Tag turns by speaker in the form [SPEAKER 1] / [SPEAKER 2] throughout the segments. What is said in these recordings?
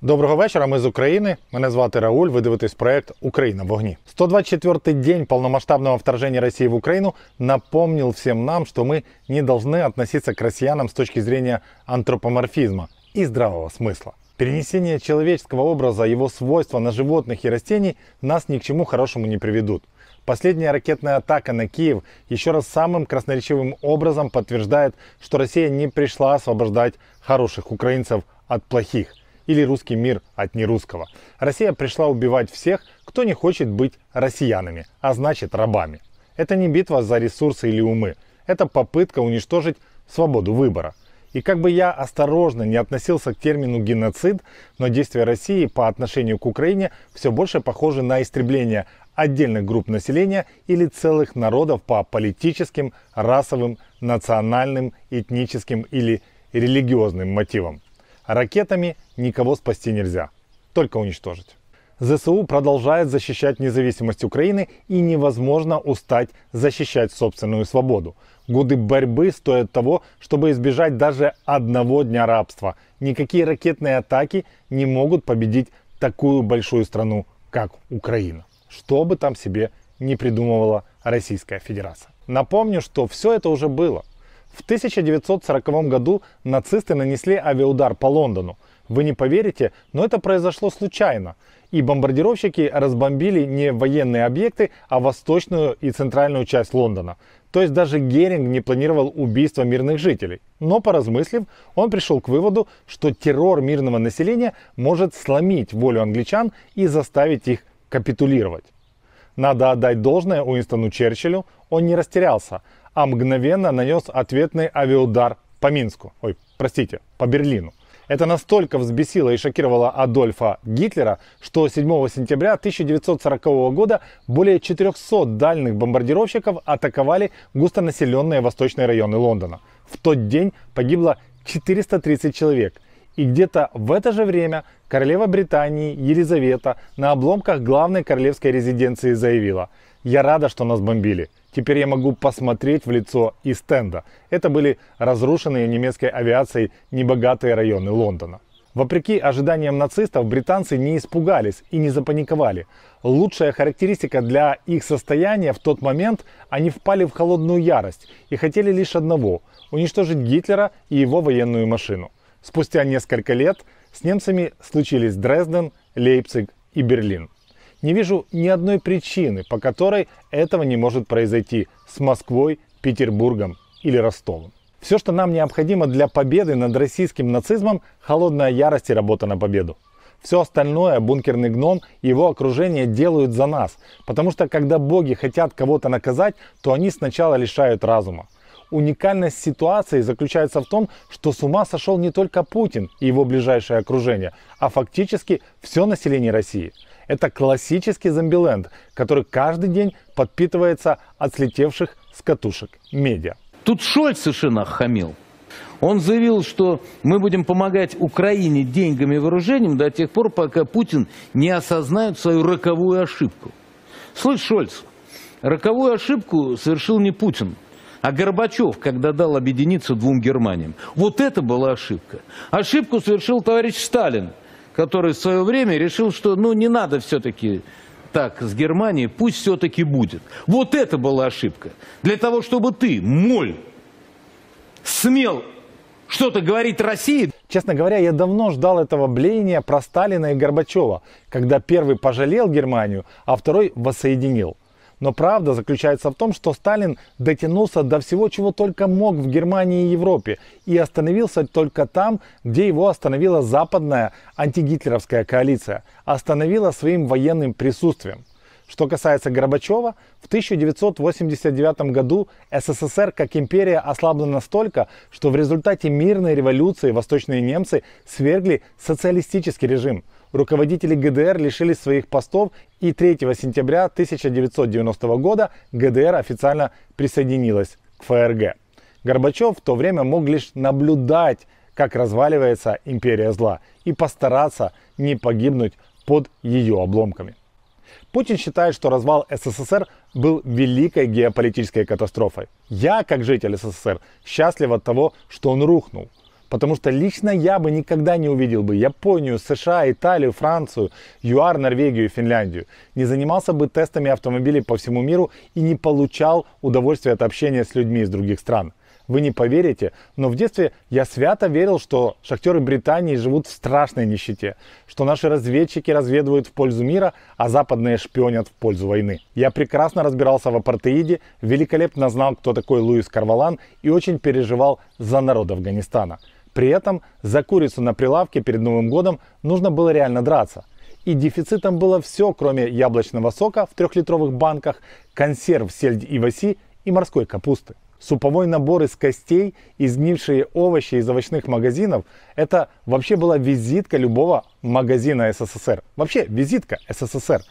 [SPEAKER 1] Доброго вечора, ми з України. Мене звати Рауль, ви дивитесь проект «Украина в вогні». 124-й день полномасштабного вторжения России в Украину напомнил всем нам, что мы не должны относиться к россиянам с точки зрения антропоморфизма и здравого смысла. Перенесение человеческого образа, его свойства на животных и растений нас ни к чему хорошему не приведут. Последняя ракетная атака на Киев еще раз самым красноречивым образом подтверждает, что Россия не пришла освобождать хороших украинцев от плохих. Или русский мир от нерусского. Россия пришла убивать всех, кто не хочет быть россиянами, а значит рабами. Это не битва за ресурсы или умы. Это попытка уничтожить свободу выбора. И как бы я осторожно не относился к термину «геноцид», но действия России по отношению к Украине все больше похожи на истребление отдельных групп населения или целых народов по политическим, расовым, национальным, этническим или религиозным мотивам. Ракетами никого спасти нельзя, только уничтожить. ЗСУ продолжает защищать независимость Украины, и невозможно устать защищать собственную свободу. Годы борьбы стоят того, чтобы избежать даже одного дня рабства. Никакие ракетные атаки не могут победить такую большую страну, как Украина. Что бы там себе не придумывала Российская Федерация. Напомню, что все это уже было. В 1940 году нацисты нанесли авиаудар по Лондону. Вы не поверите, но это произошло случайно. И бомбардировщики разбомбили не военные объекты, а восточную и центральную часть Лондона. То есть даже Геринг не планировал убийство мирных жителей. Но поразмыслив, он пришел к выводу, что террор мирного населения может сломить волю англичан и заставить их капитулировать. Надо отдать должное Уинстону Черчиллю, он не растерялся, а мгновенно нанес ответный авиаудар по Минску. По Берлину. Это настолько взбесило и шокировало Адольфа Гитлера, что 7 сентября 1940 года более 400 дальних бомбардировщиков атаковали густонаселенные восточные районы Лондона. В тот день погибло 430 человек. И где-то в это же время королева Британии Елизавета на обломках главной королевской резиденции заявила: «Я рада, что нас бомбили. Теперь я могу посмотреть в лицо Ист-Энда». Это были разрушенные немецкой авиацией небогатые районы Лондона. Вопреки ожиданиям нацистов, британцы не испугались и не запаниковали. Лучшая характеристика для их состояния в тот момент – они впали в холодную ярость и хотели лишь одного – уничтожить Гитлера и его военную машину. Спустя несколько лет с немцами случились Дрезден, Лейпциг и Берлин. Не вижу ни одной причины, по которой этого не может произойти с Москвой, Петербургом или Ростовом. Все, что нам необходимо для победы над российским нацизмом – холодная ярость и работа на победу. Все остальное бункерный гном и его окружение делают за нас, потому что когда боги хотят кого-то наказать, то они сначала лишают разума. Уникальность ситуации заключается в том, что с ума сошел не только Путин и его ближайшее окружение, а фактически все население России. Это классический зомбиленд, который каждый день подпитывается от слетевших с катушек медиа.
[SPEAKER 2] Тут Шольц совершенно хамил. Он заявил, что мы будем помогать Украине деньгами и вооружением до тех пор, пока Путин не осознает свою роковую ошибку. Слышь, Шольц, роковую ошибку совершил не Путин, а Горбачев, когда дал объединиться двум Германиям. Вот это была ошибка. Ошибку совершил товарищ Сталин, который в свое время решил, что не надо все-таки так с Германией, пусть все-таки будет. Вот это была ошибка. Для того, чтобы ты, моль, смел что-то говорить России.
[SPEAKER 1] Честно говоря, я давно ждал этого блеяния про Сталина и Горбачева, когда первый пожалел Германию, а второй воссоединил. Но правда заключается в том, что Сталин дотянулся до всего, чего только мог в Германии и Европе, и остановился только там, где его остановила западная антигитлеровская коалиция, остановила своим военным присутствием. Что касается Горбачева, в 1989 году СССР как империя ослабла настолько, что в результате мирной революции восточные немцы свергли социалистический режим. Руководители ГДР лишились своих постов, и 3 сентября 1990 года ГДР официально присоединилась к ФРГ. Горбачев в то время мог лишь наблюдать, как разваливается империя зла, и постараться не погибнуть под ее обломками. Путин считает, что развал СССР был великой геополитической катастрофой. Я, как житель СССР, счастлив от того, что он рухнул. Потому что лично я бы никогда не увидел бы Японию, США, Италию, Францию, ЮАР, Норвегию и Финляндию. Не занимался бы тестами автомобилей по всему миру и не получал удовольствия от общения с людьми из других стран. Вы не поверите, но в детстве я свято верил, что шахтеры Британии живут в страшной нищете, что наши разведчики разведывают в пользу мира, а западные шпионят в пользу войны. Я прекрасно разбирался в апартеиде, великолепно знал, кто такой Луис Карвалан, и очень переживал за народ Афганистана. При этом за курицу на прилавке перед Новым годом нужно было реально драться. И дефицитом было все, кроме яблочного сока в 3-литровых банках, консерв, сельдь и васи и морской капусты. Суповой набор из костей, изгнившие овощи из овощных магазинов – это вообще была визитка любого магазина СССР. Вообще визитка СССР.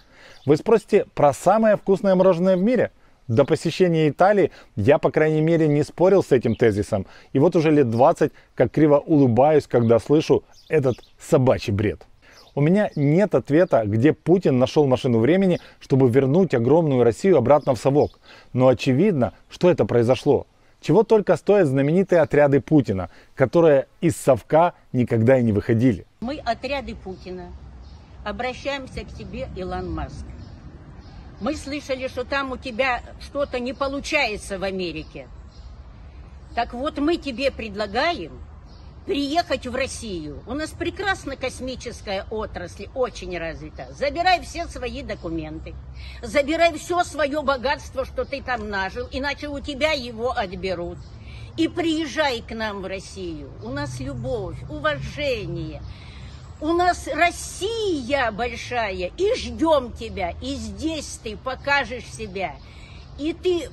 [SPEAKER 1] Вы спросите про самое вкусное мороженое в мире? До посещения Италии я, по крайней мере, не спорил с этим тезисом. И вот уже лет 20, как криво улыбаюсь, когда слышу этот собачий бред. У меня нет ответа, где Путин нашел машину времени, чтобы вернуть огромную Россию обратно в совок. Но очевидно, что это произошло. Чего только стоят знаменитые отряды Путина, которые из совка никогда и не выходили.
[SPEAKER 3] Мы, отряды Путина, обращаемся к тебе, Илон Маск. Мы слышали, что там у тебя что-то не получается в Америке. Так вот, мы тебе предлагаем приехать в Россию. У нас прекрасна космическая отрасль, очень развита. Забирай все свои документы, забирай все свое богатство, что ты там нажил, иначе у тебя его отберут. И приезжай к нам в Россию. У нас любовь, уважение. У нас Россия большая, и ждем тебя. И здесь ты покажешь себя. И ты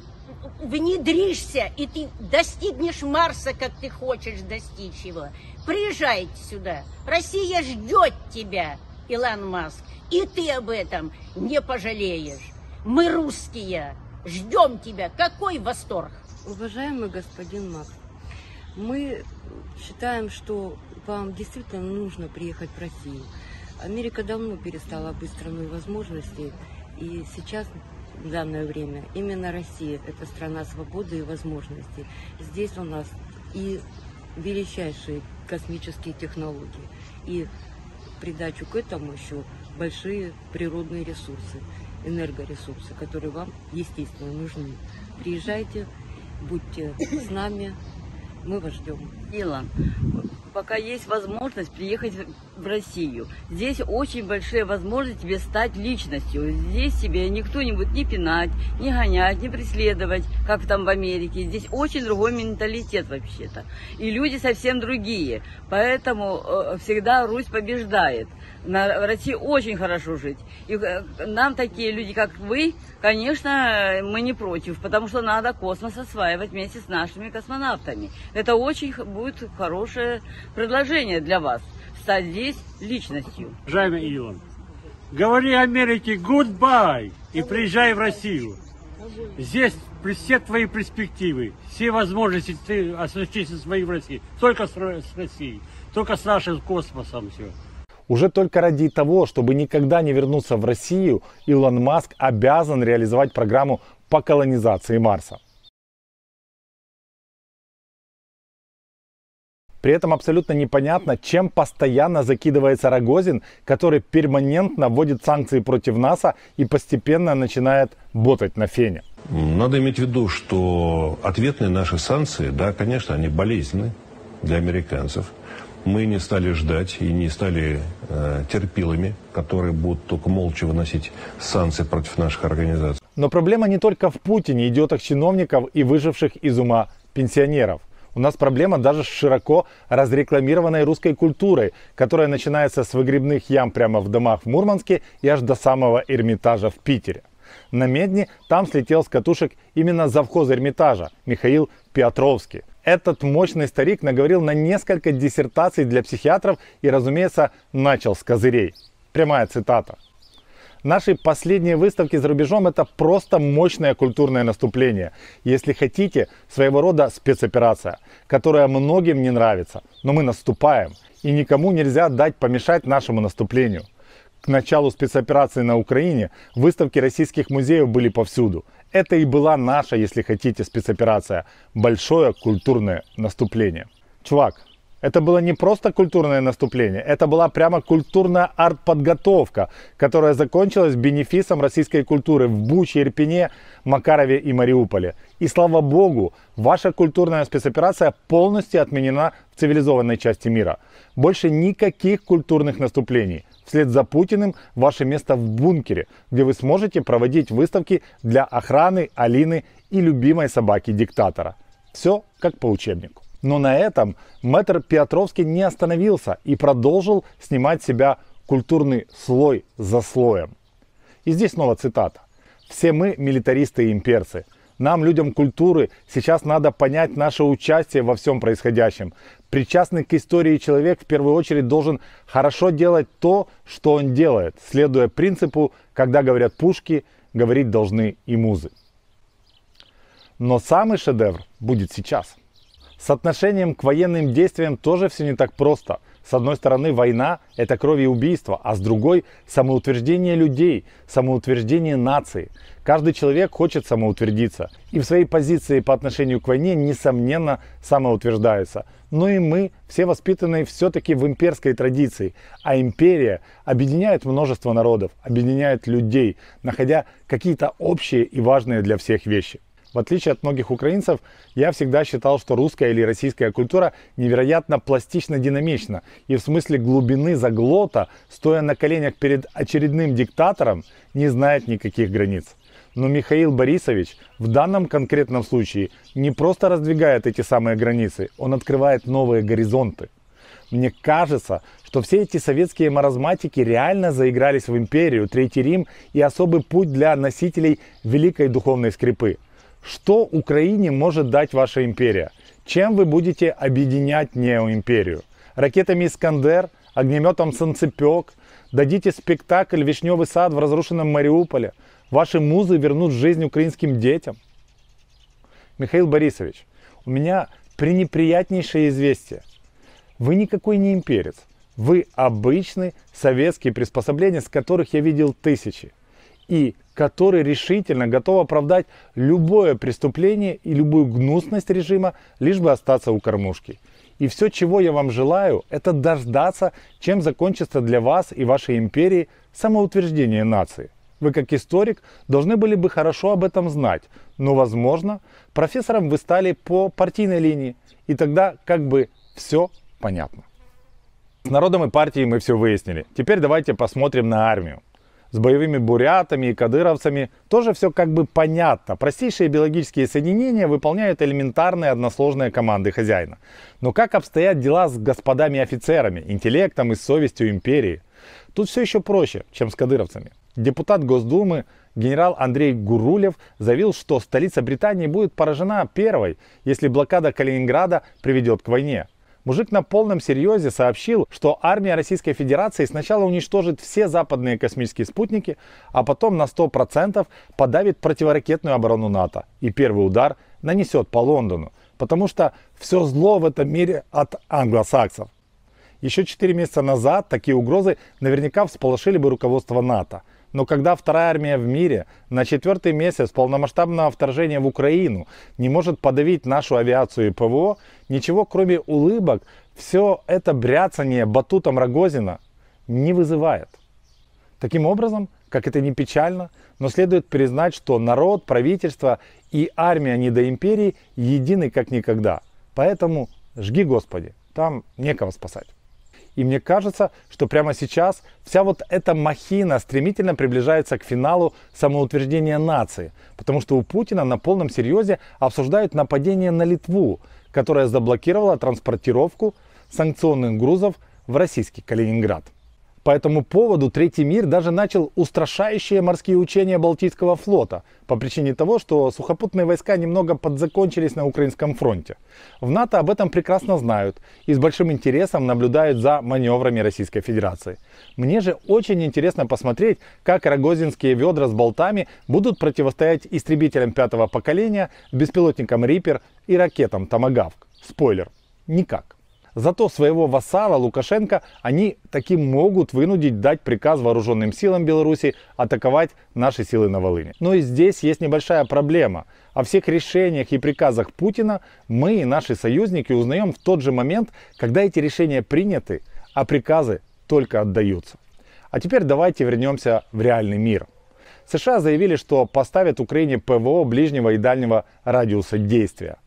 [SPEAKER 3] внедришься, и ты достигнешь Марса, как ты хочешь достичь его. Приезжайте сюда. Россия ждет тебя, Илон Маск. И ты об этом не пожалеешь. Мы русские. Ждем тебя. Какой восторг!
[SPEAKER 4] Уважаемый господин Макс, мы считаем, что вам действительно нужно приехать в Россию. Америка давно перестала быть страной возможностей, и сейчас, в данное время, именно Россия – это страна свободы и возможностей. Здесь у нас и величайшие космические технологии, и в придачу к этому еще большие природные ресурсы, энергоресурсы, которые вам, естественно, нужны. Приезжайте, будьте с нами, мы вас ждем.
[SPEAKER 5] Илон, пока есть возможность приехать в Россию, здесь очень большие возможности тебе стать личностью. Здесь тебе никто не будет ни пинать, ни гонять, ни преследовать, как там в Америке. Здесь очень другой менталитет вообще-то. И люди совсем другие. Поэтому всегда Русь побеждает. В России очень хорошо жить. И нам такие люди, как вы, конечно, мы не против, потому что надо космос осваивать вместе с нашими космонавтами. Это очень будет хорошее предложение для вас, стать здесь личностью.
[SPEAKER 6] Уважаемый Илон, говори Америке goodbye и приезжай в Россию. Здесь все твои перспективы, все возможности ты осуществить свои в России. Только с Россией, только с нашим космосом все.
[SPEAKER 1] Уже только ради того, чтобы никогда не вернуться в Россию, Илон Маск обязан реализовать программу по колонизации Марса. При этом абсолютно непонятно, чем постоянно закидывается Рогозин, который перманентно вводит санкции против НАСА и постепенно начинает ботать на фене.
[SPEAKER 7] Надо иметь в виду, что ответные наши санкции, да, конечно, они болезненны для американцев. Мы не стали ждать и не стали терпилами, которые будут только молча выносить санкции против наших организаций.
[SPEAKER 1] Но проблема не только в Путине, идиотах-чиновников и выживших из ума пенсионеров. У нас проблема даже с широко разрекламированной русской культурой, которая начинается с выгребных ям прямо в домах в Мурманске и аж до самого Эрмитажа в Питере. На Медне там слетел с катушек именно завхоз Эрмитажа Михаил Петровский. Этот мощный старик наговорил на несколько диссертаций для психиатров и, разумеется, начал с козырей. Прямая цитата. Наши последние выставки за рубежом – это просто мощное культурное наступление. Если хотите, своего рода спецоперация, которая многим не нравится. Но мы наступаем, и никому нельзя дать помешать нашему наступлению. К началу спецоперации на Украине выставки российских музеев были повсюду. Это и была наша, если хотите, спецоперация. Большое культурное наступление. Чувак, Это было не просто культурное наступление, это была прямо культурная артподготовка, которая закончилась бенефисом российской культуры в Буче, Ирпене, Макарове и Мариуполе. И слава богу, ваша культурная спецоперация полностью отменена в цивилизованной части мира. Больше никаких культурных наступлений. Вслед за Путиным ваше место в бункере, где вы сможете проводить выставки для охраны, Алины и любимой собаки диктатора. Все как по учебнику. Но на этом мэтр Петровский не остановился и продолжил снимать с себя культурный слой за слоем. И здесь снова цитата. «Все мы милитаристы и имперцы. Нам, людям культуры, сейчас надо понять наше участие во всем происходящем. Причастный к истории человек в первую очередь должен хорошо делать то, что он делает, следуя принципу, когда говорят пушки, говорить должны и музы». Но самый шедевр будет сейчас. С отношением к военным действиям тоже все не так просто. С одной стороны, война – это кровь и убийство, а с другой – самоутверждение людей, самоутверждение нации. Каждый человек хочет самоутвердиться и в своей позиции по отношению к войне, несомненно, самоутверждается. Но и мы, все воспитанные все-таки в имперской традиции. А империя объединяет множество народов, объединяет людей, находя какие-то общие и важные для всех вещи. В отличие от многих украинцев, я всегда считал, что русская или российская культура невероятно пластично-динамична. И в смысле глубины заглота, стоя на коленях перед очередным диктатором, не знает никаких границ. Но Михаил Борисович в данном конкретном случае не просто раздвигает эти самые границы, он открывает новые горизонты. Мне кажется, что все эти советские маразматики реально заигрались в империю, Третий Рим и особый путь для носителей великой духовной скрипы. Что Украине может дать ваша империя? Чем вы будете объединять неоимперию? Ракетами «Искандер», огнеметом «Санцепёк»? Дадите спектакль «Вишневый сад» в разрушенном Мариуполе? Ваши музы вернут жизнь украинским детям? Михаил Борисович, у меня пренеприятнейшее известие. Вы никакой не имперец. Вы обычный советский приспособленец, которых я видел тысячи. И который решительно готов оправдать любое преступление и любую гнусность режима, лишь бы остаться у кормушки. И все, чего я вам желаю, это дождаться, чем закончится для вас и вашей империи самоутверждение нации. Вы, как историк, должны были бы хорошо об этом знать, но, возможно, профессором вы стали по партийной линии, и тогда как бы все понятно. С народом и партией мы все выяснили. Теперь давайте посмотрим на армию. С боевыми бурятами и кадыровцами тоже все как бы понятно. Простейшие биологические соединения выполняют элементарные односложные команды хозяина. Но как обстоят дела с господами офицерами, интеллектом и совестью империи? Тут все еще проще, чем с кадыровцами. Депутат Госдумы генерал Андрей Гурулев заявил, что столица Британии будет поражена первой, если блокада Калининграда приведет к войне. Мужик на полном серьезе сообщил, что армия Российской Федерации сначала уничтожит все западные космические спутники, а потом на 100% подавит противоракетную оборону НАТО. И первый удар нанесет по Лондону, потому что все зло в этом мире от англосаксов. Еще 4 месяца назад такие угрозы наверняка всполошили бы руководство НАТО. Но когда вторая армия в мире на 4-й месяц полномасштабного вторжения в Украину не может подавить нашу авиацию и ПВО, ничего кроме улыбок все это бряцание батутом Рогозина не вызывает. Таким образом, как это ни печально, но следует признать, что народ, правительство и армия недоимперии едины как никогда. Поэтому жги, Господи, там некого спасать. И мне кажется, что прямо сейчас вся вот эта махина стремительно приближается к финалу самоутверждения нации. Потому что у Путина на полном серьезе обсуждают нападение на Литву, которая заблокировала транспортировку санкционных грузов в российский Калининград. По этому поводу Третий мир даже начал устрашающие морские учения Балтийского флота по причине того, что сухопутные войска немного подзакончились на украинском фронте. В НАТО об этом прекрасно знают и с большим интересом наблюдают за маневрами Российской Федерации. Мне же очень интересно посмотреть, как рогозинские ведра с болтами будут противостоять истребителям 5-го поколения, беспилотникам Риппер и ракетам Томагавк. Спойлер – никак. Зато своего вассала Лукашенко они таки могут вынудить дать приказ вооруженным силам Беларуси атаковать наши силы на Волыни. Но и здесь есть небольшая проблема. О всех решениях и приказах Путина мы и наши союзники узнаем в тот же момент, когда эти решения приняты, а приказы только отдаются. А теперь давайте вернемся в реальный мир. США заявили, что поставят Украине ПВО ближнего и дальнего радиуса действия.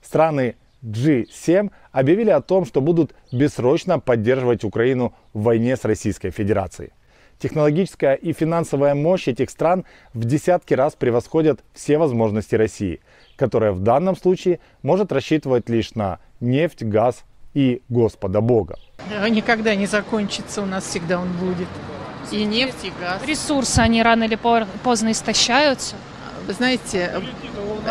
[SPEAKER 1] Страны G7 объявили о том, что будут бессрочно поддерживать Украину в войне с Российской Федерацией. Технологическая и финансовая мощь этих стран в десятки раз превосходят все возможности России, которая в данном случае может рассчитывать лишь на нефть, газ и Господа Бога.
[SPEAKER 8] Никогда не закончится, у нас всегда он будет. И нефть, и газ.
[SPEAKER 9] Ресурсы, они рано или поздно истощаются.
[SPEAKER 8] Вы знаете,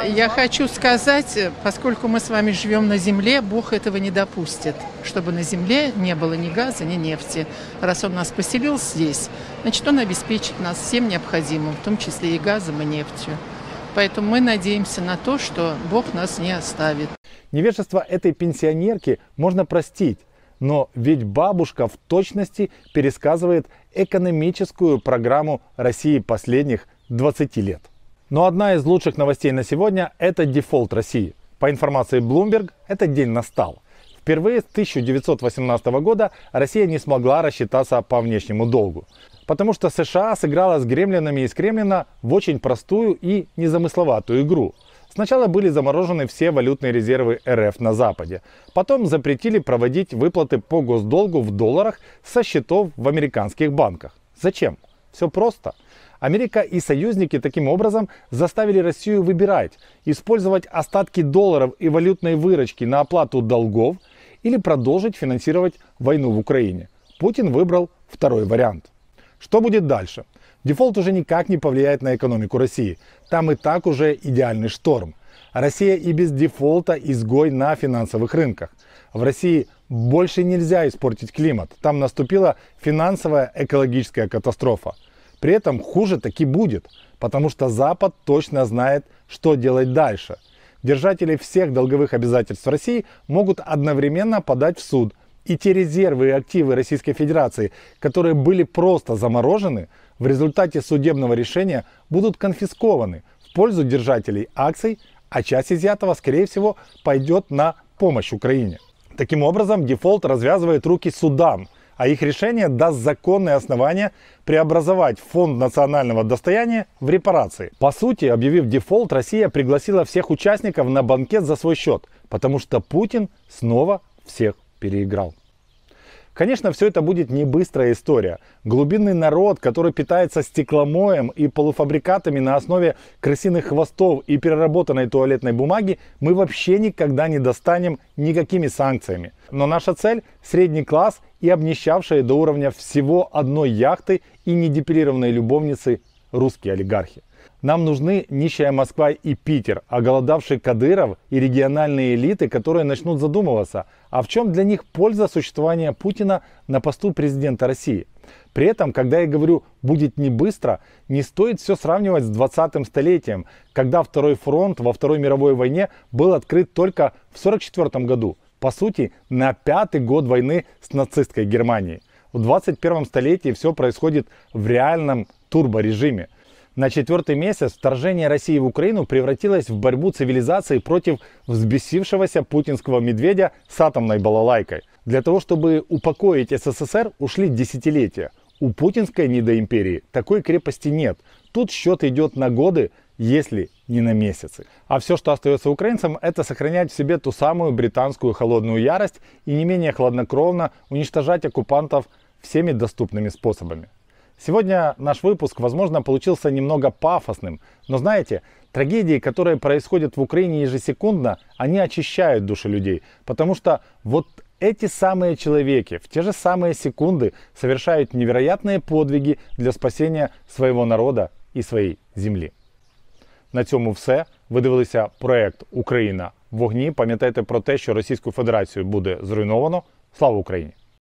[SPEAKER 8] я хочу сказать, поскольку мы с вами живем на земле, Бог этого не допустит, чтобы на земле не было ни газа, ни нефти. Раз Он нас поселил здесь, значит, Он обеспечит нас всем необходимым, в том числе и газом, и нефтью. Поэтому мы надеемся на то, что Бог нас не оставит.
[SPEAKER 1] Невежество этой пенсионерки можно простить, но ведь бабушка в точности пересказывает экономическую программу России последних 20 лет. Но одна из лучших новостей на сегодня – это дефолт России. По информации Bloomberg, этот день настал. Впервые с 1918 года Россия не смогла рассчитаться по внешнему долгу. Потому что США сыграла с гремлинами из Кремлина в очень простую и незамысловатую игру. Сначала были заморожены все валютные резервы РФ на Западе. Потом запретили проводить выплаты по госдолгу в долларах со счетов в американских банках. Зачем? Все просто. Америка и союзники таким образом заставили Россию выбирать, использовать остатки долларов и валютной выручки на оплату долгов или продолжить финансировать войну в Украине. Путин выбрал второй вариант. Что будет дальше? Дефолт уже никак не повлияет на экономику России. Там и так уже идеальный шторм. Россия и без дефолта изгой на финансовых рынках. В России больше нельзя испортить климат. Там наступила финансовая экологическая катастрофа. При этом хуже таки будет, потому что Запад точно знает, что делать дальше. Держатели всех долговых обязательств России могут одновременно подать в суд. И те резервы и активы Российской Федерации, которые были просто заморожены, в результате судебного решения будут конфискованы в пользу держателей акций, а часть изъятого, скорее всего, пойдет на помощь Украине. Таким образом, дефолт развязывает руки судам, а их решение даст законное основание преобразовать фонд национального достояния в репарации. По сути, объявив дефолт, Россия пригласила всех участников на банкет за свой счет, потому что Путин снова всех переиграл. Конечно, все это будет не быстрая история. Глубинный народ, который питается стекломоем и полуфабрикатами на основе крысиных хвостов и переработанной туалетной бумаги, мы вообще никогда не достанем никакими санкциями. Но наша цель – средний класс и обнищавшие до уровня всего одной яхты и недепилированной любовницы русские олигархи. Нам нужны нищая Москва и Питер, оголодавший Кадыров и региональные элиты, которые начнут задумываться, а в чем для них польза существования Путина на посту президента России. При этом, когда я говорю «будет не быстро», не стоит все сравнивать с 20-м столетием, когда Второй фронт во Второй мировой войне был открыт только в 1944 году. По сути, на 5-й год войны с нацистской Германией. В 21 столетии все происходит в реальном турборежиме. На 4-й месяц вторжение России в Украину превратилось в борьбу цивилизации против взбесившегося путинского медведя с атомной балалайкой. Для того, чтобы упокоить СССР, ушли десятилетия. У путинской недоимперии такой крепости нет. Тут счет идет на годы, если не на месяцы. А все, что остается украинцам, это сохранять в себе ту самую британскую холодную ярость и не менее хладнокровно уничтожать оккупантов всеми доступными способами. Сегодня наш выпуск, возможно, получился немного пафосным, но знаете, трагедии, которые происходят в Украине ежесекундно, они очищают души людей, потому что вот эти самые человеки в те же самые секунды совершают невероятные подвиги для спасения своего народа і своєї землі. На цьому все. Ви дивилися проект «Україна в вогні». Пам'ятайте про те, що Російську Федерацію буде зруйновано. Слава Україні!